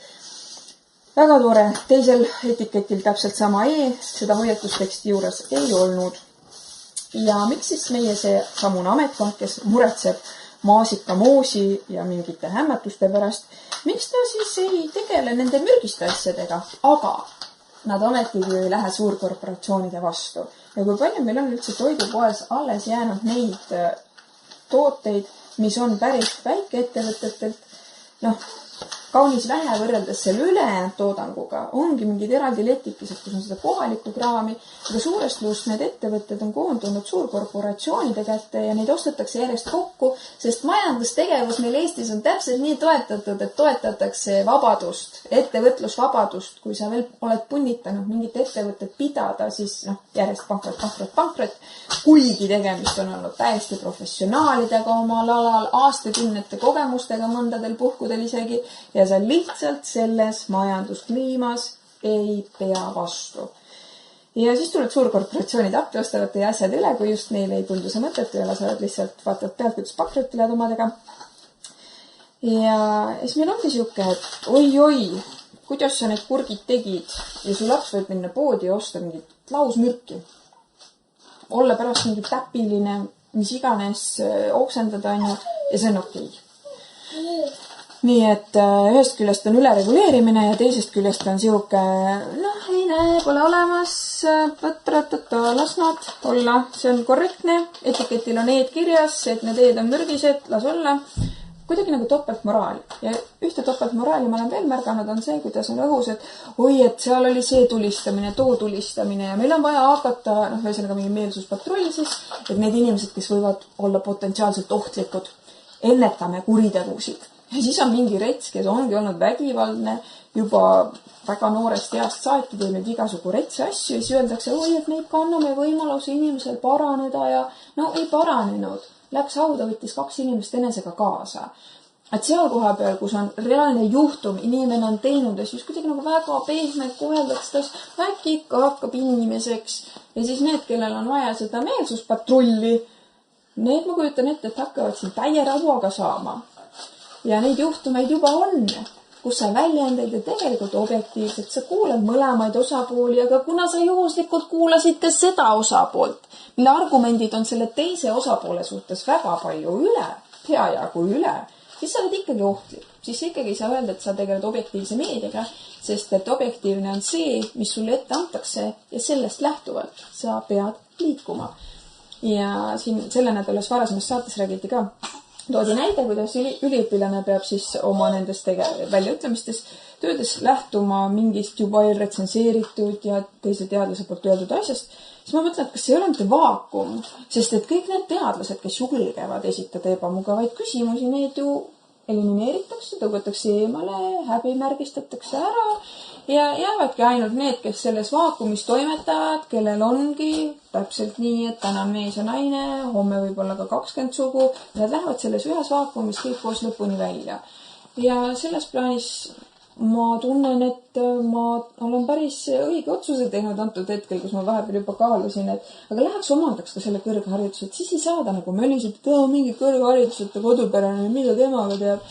Väga tore. Teisel etiketil täpselt sama seda hoiatusteksti juures ei olnud. Ja miks siis meie see samune ametkond, kes muretseb maasikamoosi ja mingite hämmatuste pärast, miks ta siis ei tegele nende mürgiste asjadega? Aga nad ometigi ei lähe suurkorporatsioonide vastu. Ja kui palju meil on üldse toidupoes alles jäänud neid tooteid, mis on päris väikeettevõtetelt, kaunis vähe võrreldes selle ülejäänud toodanguga, ongi mingid eraldi letikesed, kus on seda kohalikku kraami, aga suurest luust need ettevõtted on koondunud suurkorporatsioonide kätte ja neid ostetakse järjest kokku, sest majandustegevus meil Eestis on täpselt nii toetatud, et toetatakse vabadust, ettevõtlusvabadust, kui sa veel oled punnitanud mingit ettevõtet pidada, siis järjest pankrot, kuigi tegemist on olnud täiesti professionaalidega omal alal, aastakümnete kogemustega mõndadel puhkudel isegi, ja sa lihtsalt selles majanduskliimas ei pea vastu. Ja siis tuled suurkorporatsioonid appi, ostavad teie asjad üle, kui just neile ei tundu see mõttetu ja lasevad lihtsalt vaatavad pealt, kuidas pakrot üle omadega. Ja siis meil ongi siuke, et oi, kuidas sa need kurgid tegid ja su laps võib minna poodi ja osta mingit lausmürki. Olla pärast mingi täpiline, mis iganes oksendada on ja see on okei. Nii et ühest küljest on ülereguleerimine ja teisest küljest on siuke, ei näe, pole olemas, las nad olla, see on korrektne, etiketil on kirjas, et need on mürgised, las olla. Kuidagi nagu topeltmoraal ja ühte topeltmoraali ma olen veel märganud on see, kuidas on õhus, et et seal oli see tulistamine, too tulistamine ja meil on vaja hakata, ühesõnaga mingi meelsuspatrull siis, et need inimesed, kes võivad olla potentsiaalselt ohtlikud, ennetame kuritegusid. Ja siis on mingi rets, kes ongi olnud vägivaldne juba väga noorest east saati teinud igasugu retsi asju ja siis öeldakse, et me ikka anname võimaluse inimesel paraneda ja ei paranenud. Läks hauda, võttis 2 inimest enesega kaasa. Et seal koha peal, kus on reaalne juhtum, inimene on teinud ja siis kuidagi nagu väga pehmelt koheldaks, äkki ikka hakkab inimeseks. Ja siis need, kellel on vaja seda meelsuspatrulli, need ma kujutan ette, et hakkavad siin täie rauaga saama. Ja neid juhtumeid juba on, kus sa väljendad ja tegelikult objektiivselt sa kuulad mõlemaid osapooli, aga kuna sa juhuslikult kuulasid ka seda osapoolt, mille argumendid on selle teise osapoole suhtes väga palju üle, hea jagu üle, siis sa oled ikkagi ohtlik. Siis ikkagi sa öelda, et sa tegeled objektiivse meediaga, sest et objektiivne on see, mis sulle ette antakse ja sellest lähtuvalt sa pead liikuma. Ja siin selle nädalas varasemas saates räägiti ka, toodi näide, kuidas üliõpilane peab siis oma nendest väljaütlemistes töödes lähtuma mingist juba retsenseeritud ja teise teadlase poolt öeldud asjast, siis ma mõtlen, et kas see ei ole mitte vaakum, sest et kõik need teadlased, kes julgevad esitada ebamugavaid küsimusi, need ju elimineeritakse, tõugatakse eemale, häbimärgistatakse ära ja jäävadki ainult need, kes selles vaakumis toimetavad, kellel ongi täpselt nii, et täna on mees ja naine, homme võib-olla ka 20 sugu, nad lähevad selles ühes vaakumis kõik koos lõpuni välja. Ja selles plaanis ma tunnen, et ma olen päris õige otsuse teinud antud hetkel, kus ma vahepeal juba kaalusin, et aga läheks omandaks ka selle kõrghariduse, et siis ei saada nagu mölised, et mingi kõrghariduseta kodupärane, mida temaga teab.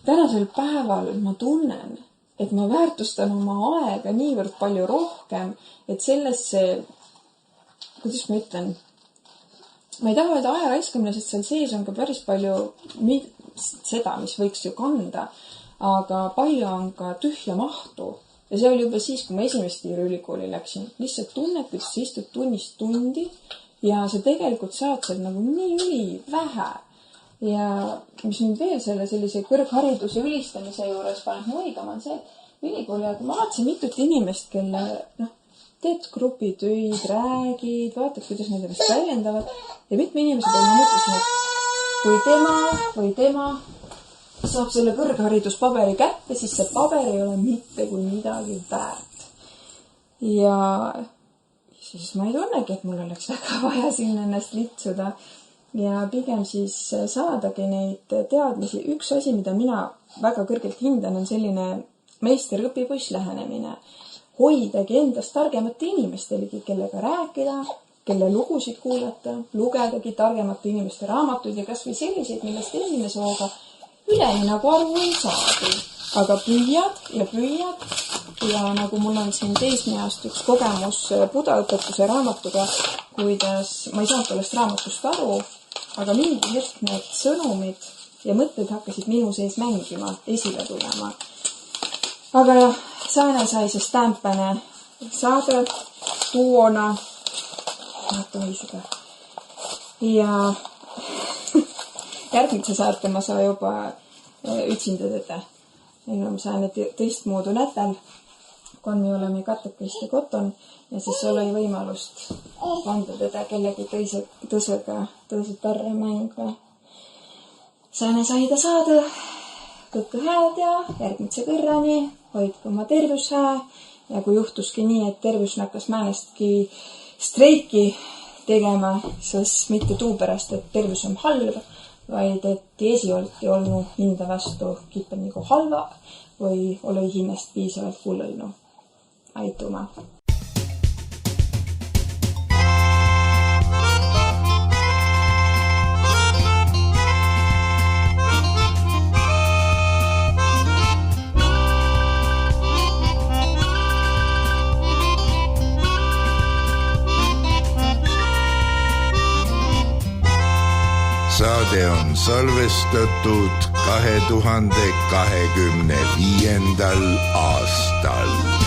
Tänasel päeval ma tunnen, et ma väärtustan oma aega niivõrd palju rohkem, et sellesse, kuidas ma ütlen, ma ei taha öelda aja raiskamine, sest seal sees on ka päris palju seda, mis võiks ju kanda, aga palju on ka tühja mahtu. Ja see oli juba siis, kui ma esimest ülikooli läksin. Lihtsalt tunned, kuidas sa istud tunnist tundi ja sa tegelikult saad seal nagu nii üli vähe. Ja mis mind veel sellise kõrghariduse ülistamise juures paneb muigama on see, et ülikooli aega ma vaatasin mitut inimest, kelle teed grupitöid, räägid, vaatad, kuidas need ennast väljendavad ja mitme inimese peal ma mõtlesin, et kui tema või tema saab selle kõrghariduspaberi kätte, siis see paber ei ole mitte kui midagi väärt. Ja siis ma ei tunnegi, et mul oleks väga vaja sinna ennast litsuda ja pigem siis saadagi neid teadmisi. Üks asi, mida mina väga kõrgelt hindan, on selline meister-õpipoiss lähenemine. Hoidagi endast targemate inimestelegi, kellega rääkida, kelle lugusid kuulata, lugedagi targemate inimeste raamatuid ja kas või selliseid, millest esimese hooga üleni nagu aru ei saagi. Aga püüad ja nagu mul on siin teismeast üks kogemus budaõpetuse raamatuga, kuidas ma ei saanud sellest raamatust aru, aga mingi hetk need sõnumid ja mõtted hakkasid minu sees mängima, esile tulema. Aga jah, Saane sai see stämpene saada tuona. Ja järgmise saate ma saa juba üksinda teda. Meil on Saane teistmoodu nätäl, kun me oleme katekõiste koton ja siis oli võimalust panda teda kellegi tõsed tarre mängu. Saane sai ta saada kõike hääd ja järgmise kõrrani hoidku oma tervis hää ja kui juhtuski nii, et tervis nakkas määnestki streiki tegema, siis mitte tuu pärast, et tervis on halb, vaid et esi olti olnud hinda vastu kippen nagu halva või oli hinnast piisavalt kullõlnu. Aituma! Saade on salvestatud 2025. aastal.